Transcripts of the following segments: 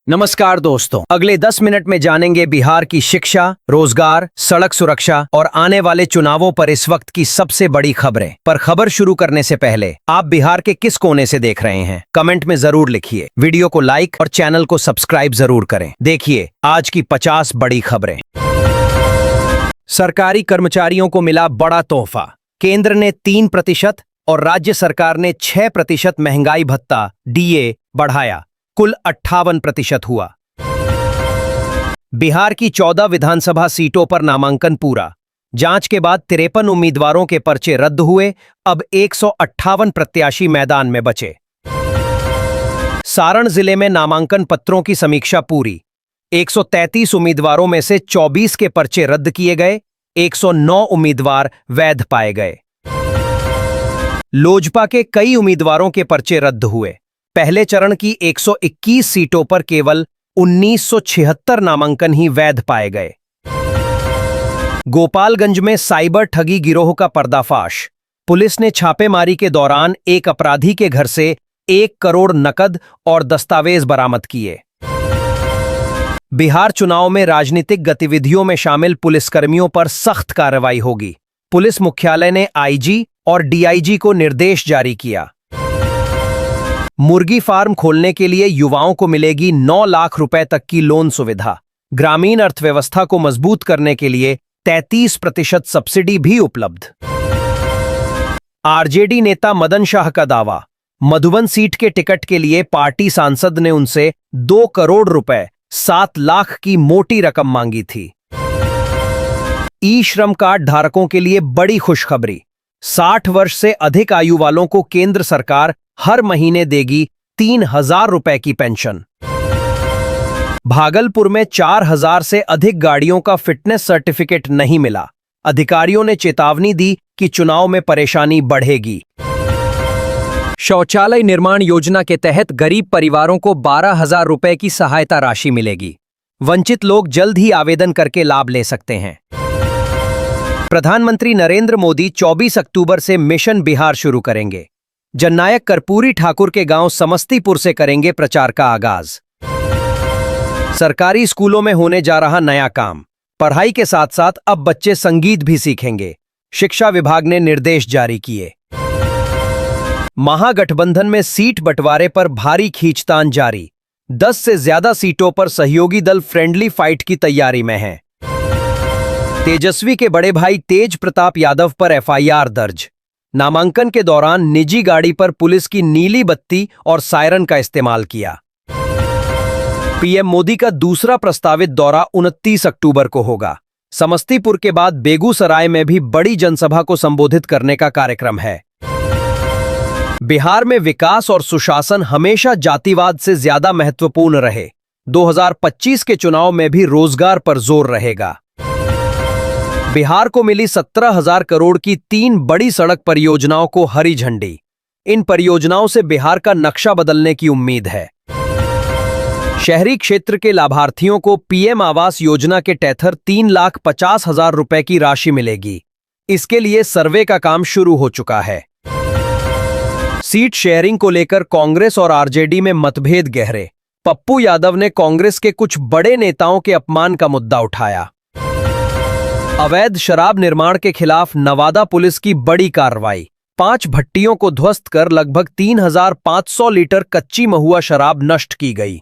नमस्कार दोस्तों, अगले 10 मिनट में जानेंगे बिहार की शिक्षा, रोजगार, सड़क सुरक्षा और आने वाले चुनावों पर इस वक्त की सबसे बड़ी खबरें। पर खबर शुरू करने से पहले आप बिहार के किस कोने से देख रहे हैं, कमेंट में जरूर लिखिए। वीडियो को लाइक और चैनल को सब्सक्राइब जरूर करें। देखिए आज की 50 बड़ी खबरें। सरकारी कर्मचारियों को मिला बड़ा तोहफा। केंद्र ने 3% और राज्य सरकार ने 6% महंगाई भत्ता डीए बढ़ाया, कुल 58% हुआ। बिहार की 14 विधानसभा सीटों पर नामांकन पूरा। जांच के बाद 53 उम्मीदवारों के पर्चे रद्द हुए, अब 158 प्रत्याशी मैदान में बचे। सारण जिले में नामांकन पत्रों की समीक्षा पूरी। 133 उम्मीदवारों में से 24 के पर्चे रद्द किए गए, 109 उम्मीदवार वैध पाए गए। लोजपा के कई उम्मीदवारों के पर्चे रद्द हुए। पहले चरण की 121 सीटों पर केवल 1976 नामांकन ही वैध पाए गए। गोपालगंज में साइबर ठगी गिरोह का पर्दाफाश। पुलिस ने छापेमारी के दौरान एक अपराधी के घर से 1 करोड़ नकद और दस्तावेज बरामद किए। बिहार चुनाव में राजनीतिक गतिविधियों में शामिल पुलिसकर्मियों पर सख्त कार्रवाई होगी। पुलिस मुख्यालय ने आईजी और डीआईजी को निर्देश जारी किया। मुर्गी फार्म खोलने के लिए युवाओं को मिलेगी 9 लाख रुपए तक की लोन सुविधा। ग्रामीण अर्थव्यवस्था को मजबूत करने के लिए 33% सब्सिडी भी उपलब्ध। आरजेडी नेता मदन शाह का दावा। मधुबन सीट के टिकट के लिए पार्टी सांसद ने उनसे 2 करोड़ रुपए 7 लाख की मोटी रकम मांगी थी। ई श्रम कार्ड धारकों के लिए बड़ी खुशखबरी। 60 वर्ष से अधिक आयु वालों को केंद्र सरकार हर महीने देगी 3000 रुपए की पेंशन। भागलपुर में 4000 से अधिक गाड़ियों का फिटनेस सर्टिफिकेट नहीं मिला। अधिकारियों ने चेतावनी दी कि चुनाव में परेशानी बढ़ेगी। शौचालय निर्माण योजना के तहत गरीब परिवारों को 12,000 रुपए की सहायता राशि मिलेगी। वंचित लोग जल्द ही आवेदन करके लाभ ले सकते हैं। प्रधानमंत्री नरेंद्र मोदी 24 अक्टूबर से मिशन बिहार शुरू करेंगे। जननायक कर्पूरी ठाकुर के गांव समस्तीपुर से करेंगे प्रचार का आगाज। सरकारी स्कूलों में होने जा रहा नया काम। पढ़ाई के साथ साथ अब बच्चे संगीत भी सीखेंगे। शिक्षा विभाग ने निर्देश जारी किए। महागठबंधन में सीट बंटवारे पर भारी खींचतान जारी। 10 से ज्यादा सीटों पर सहयोगी दल फ्रेंडली फाइट की तैयारी में हैं। तेजस्वी के बड़े भाई तेज प्रताप यादव पर एफआईआर दर्ज। नामांकन के दौरान निजी गाड़ी पर पुलिस की नीली बत्ती और सायरन का इस्तेमाल किया। पीएम मोदी का दूसरा प्रस्तावित दौरा 29 अक्टूबर को होगा। समस्तीपुर के बाद बेगूसराय में भी बड़ी जनसभा को संबोधित करने का कार्यक्रम है। बिहार में विकास और सुशासन हमेशा जातिवाद से ज्यादा महत्वपूर्ण रहे। 2025 के चुनाव में भी रोजगार पर जोर रहेगा। बिहार को मिली 17,000 करोड़ की 3 बड़ी सड़क परियोजनाओं को हरी झंडी। इन परियोजनाओं से बिहार का नक्शा बदलने की उम्मीद है। शहरी क्षेत्र के लाभार्थियों को पीएम आवास योजना के तहत 3,50,000 रुपए की राशि मिलेगी। इसके लिए सर्वे का काम शुरू हो चुका है। सीट शेयरिंग को लेकर कांग्रेस और आरजेडी में मतभेद गहरे। पप्पू यादव ने कांग्रेस के कुछ बड़े नेताओं के अपमान का मुद्दा उठाया। अवैध शराब निर्माण के खिलाफ नवादा पुलिस की बड़ी कार्रवाई। 5 भट्टियों को ध्वस्त कर लगभग 3,500 लीटर कच्ची महुआ शराब नष्ट की गई।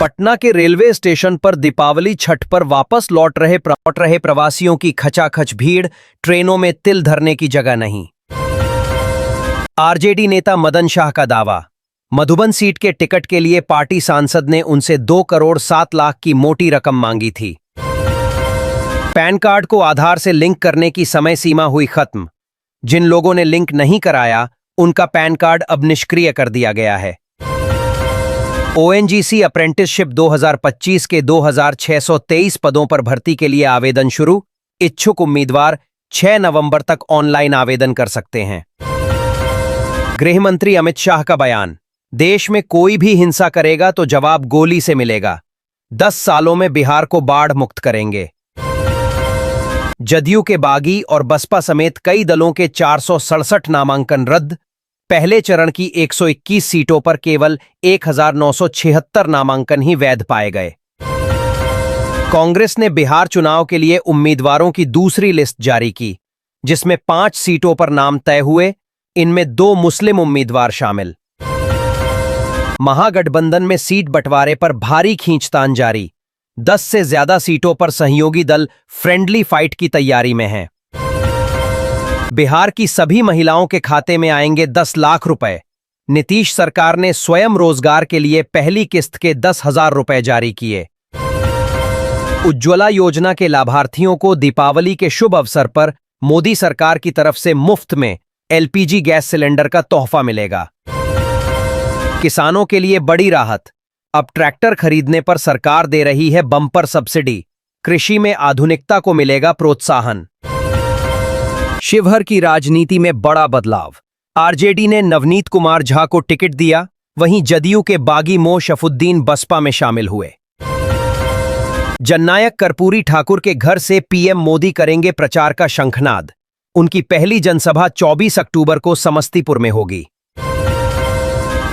पटना के रेलवे स्टेशन पर दीपावली छठ पर वापस लौट रहे प्रवासियों की खचाखच भीड़। ट्रेनों में तिल धरने की जगह नहीं। आरजेडी नेता मदन शाह का दावा। मधुबन सीट के टिकट के लिए पार्टी सांसद ने उनसे 2 करोड़ 7 लाख की मोटी रकम मांगी थी। पैन कार्ड को आधार से लिंक करने की समय सीमा हुई खत्म। जिन लोगों ने लिंक नहीं कराया, उनका पैन कार्ड अब निष्क्रिय कर दिया गया है। ओएनजीसी अप्रेंटिसशिप 2025 के 2623 पदों पर भर्ती के लिए आवेदन शुरू। इच्छुक उम्मीदवार 6 नवंबर तक ऑनलाइन आवेदन कर सकते हैं। गृह मंत्री अमित शाह का बयान। देश में कोई भी हिंसा करेगा तो जवाब गोली से मिलेगा। 10 सालों में बिहार को बाढ़ मुक्त करेंगे। जदयू के बागी और बसपा समेत कई दलों के 467 नामांकन रद्द। पहले चरण की 121 सीटों पर केवल 1976 नामांकन ही वैध पाए गए। कांग्रेस ने बिहार चुनाव के लिए उम्मीदवारों की दूसरी लिस्ट जारी की, जिसमें 5 सीटों पर नाम तय हुए, इनमें 2 मुस्लिम उम्मीदवार शामिल। महागठबंधन में सीट बंटवारे पर भारी खींचतान जारी, 10 से ज्यादा सीटों पर सहयोगी दल फ्रेंडली फाइट की तैयारी में हैं। बिहार की सभी महिलाओं के खाते में आएंगे 10 लाख रुपए। नीतीश सरकार ने स्वयं रोजगार के लिए पहली किस्त के 10,000 रुपए जारी किए। उज्ज्वला योजना के लाभार्थियों को दीपावली के शुभ अवसर पर मोदी सरकार की तरफ से मुफ्त में एलपीजी गैस सिलेंडर का तोहफा मिलेगा। किसानों के लिए बड़ी राहत, अब ट्रैक्टर खरीदने पर सरकार दे रही है बम्पर सब्सिडी, कृषि में आधुनिकता को मिलेगा प्रोत्साहन। शिवहर की राजनीति में बड़ा बदलाव, आरजेडी ने नवनीत कुमार झा को टिकट दिया, वहीं जदयू के बागी मो शफुद्दीन बसपा में शामिल हुए। जननायक कर्पूरी ठाकुर के घर से पीएम मोदी करेंगे प्रचार का शंखनाद, उनकी पहली जनसभा 24 अक्टूबर को समस्तीपुर में होगी।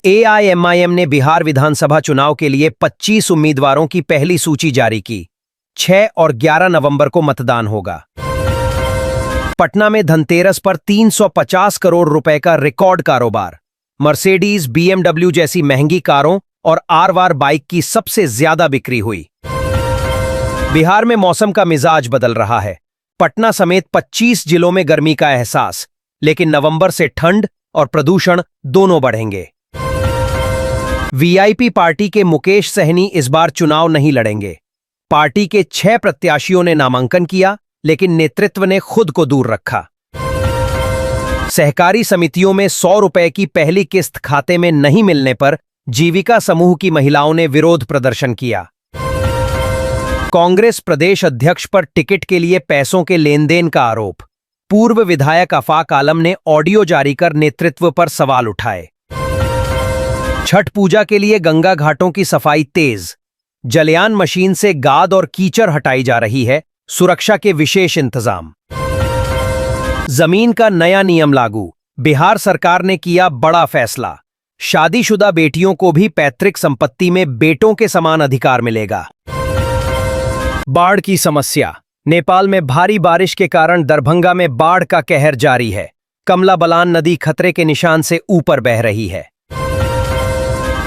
एआईएमआईएम ने बिहार विधानसभा चुनाव के लिए 25 उम्मीदवारों की पहली सूची जारी की, 6 और 11 नवंबर को मतदान होगा। पटना में धनतेरस पर 350 करोड़ रुपए का रिकॉर्ड कारोबार, मर्सिडीज, बीएमडब्ल्यू जैसी महंगी कारों और आरवार बाइक की सबसे ज्यादा बिक्री हुई। बिहार में मौसम का मिजाज बदल रहा है, पटना समेत 25 जिलों में गर्मी का एहसास, लेकिन नवंबर से ठंड और प्रदूषण दोनों बढ़ेंगे। वीआईपी पार्टी के मुकेश सहनी इस बार चुनाव नहीं लड़ेंगे। पार्टी के 6 प्रत्याशियों ने नामांकन किया, लेकिन नेतृत्व ने खुद को दूर रखा। सहकारी समितियों में 100 रुपए की पहली किस्त खाते में नहीं मिलने पर जीविका समूह की महिलाओं ने विरोध प्रदर्शन किया। कांग्रेस प्रदेश अध्यक्ष पर टिकट के लिए पैसों के लेन देन का आरोप, पूर्व विधायक आफाक आलम ने ऑडियो जारी कर नेतृत्व पर सवाल उठाए। छठ पूजा के लिए गंगा घाटों की सफाई तेज, जलयान मशीन से गाद और कीचड़ हटाई जा रही है, सुरक्षा के विशेष इंतजाम। जमीन का नया नियम लागू, बिहार सरकार ने किया बड़ा फैसला, शादीशुदा बेटियों को भी पैतृक संपत्ति में बेटों के समान अधिकार मिलेगा। बाढ़ की समस्या, नेपाल में भारी बारिश के कारण दरभंगा में बाढ़ का कहर जारी है, कमला बलान नदी खतरे के निशान से ऊपर बह रही है।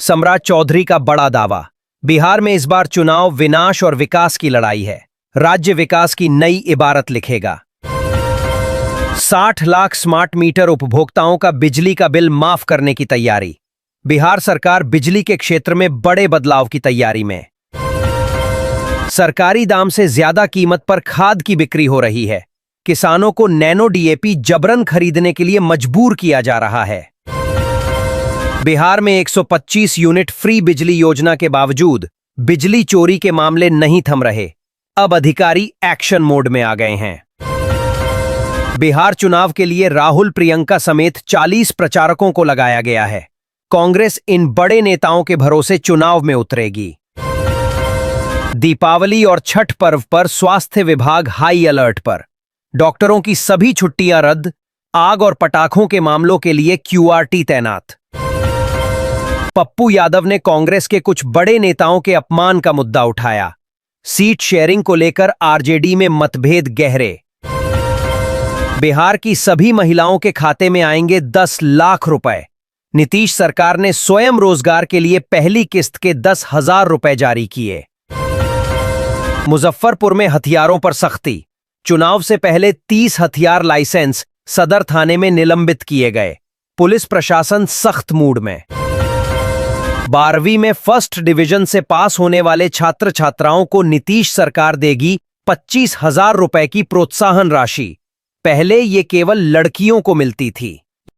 सम्राट चौधरी का बड़ा दावा, बिहार में इस बार चुनाव विनाश और विकास की लड़ाई है, राज्य विकास की नई इबारत लिखेगा। 60 लाख स्मार्ट मीटर उपभोक्ताओं का बिजली का बिल माफ करने की तैयारी, बिहार सरकार बिजली के क्षेत्र में बड़े बदलाव की तैयारी में। सरकारी दाम से ज्यादा कीमत पर खाद की बिक्री हो रही है, किसानों को नैनो डीएपी जबरन खरीदने के लिए मजबूर किया जा रहा है। बिहार में 125 यूनिट फ्री बिजली योजना के बावजूद बिजली चोरी के मामले नहीं थम रहे, अब अधिकारी एक्शन मोड में आ गए हैं। बिहार चुनाव के लिए राहुल प्रियंका समेत 40 प्रचारकों को लगाया गया है, कांग्रेस इन बड़े नेताओं के भरोसे चुनाव में उतरेगी। दीपावली और छठ पर्व पर स्वास्थ्य विभाग हाई अलर्ट पर, डॉक्टरों की सभी छुट्टियां रद्द, आग और पटाखों के मामलों के लिए क्यूआरटी तैनात। पप्पू यादव ने कांग्रेस के कुछ बड़े नेताओं के अपमान का मुद्दा उठाया, सीट शेयरिंग को लेकर आरजेडी में मतभेद गहरे। बिहार की सभी महिलाओं के खाते में आएंगे 10 लाख रुपए, नीतीश सरकार ने स्वयं रोजगार के लिए पहली किस्त के 10,000 रुपए जारी किए। मुजफ्फरपुर में हथियारों पर सख्ती, चुनाव से पहले 30 हथियार लाइसेंस सदर थाने में निलंबित किए गए, पुलिस प्रशासन सख्त मूड में। 12वीं में फर्स्ट डिवीजन से पास होने वाले छात्र छात्राओं को नीतीश सरकार देगी 25,000 रुपए की प्रोत्साहन राशि, पहले ये केवल लड़कियों को मिलती थी।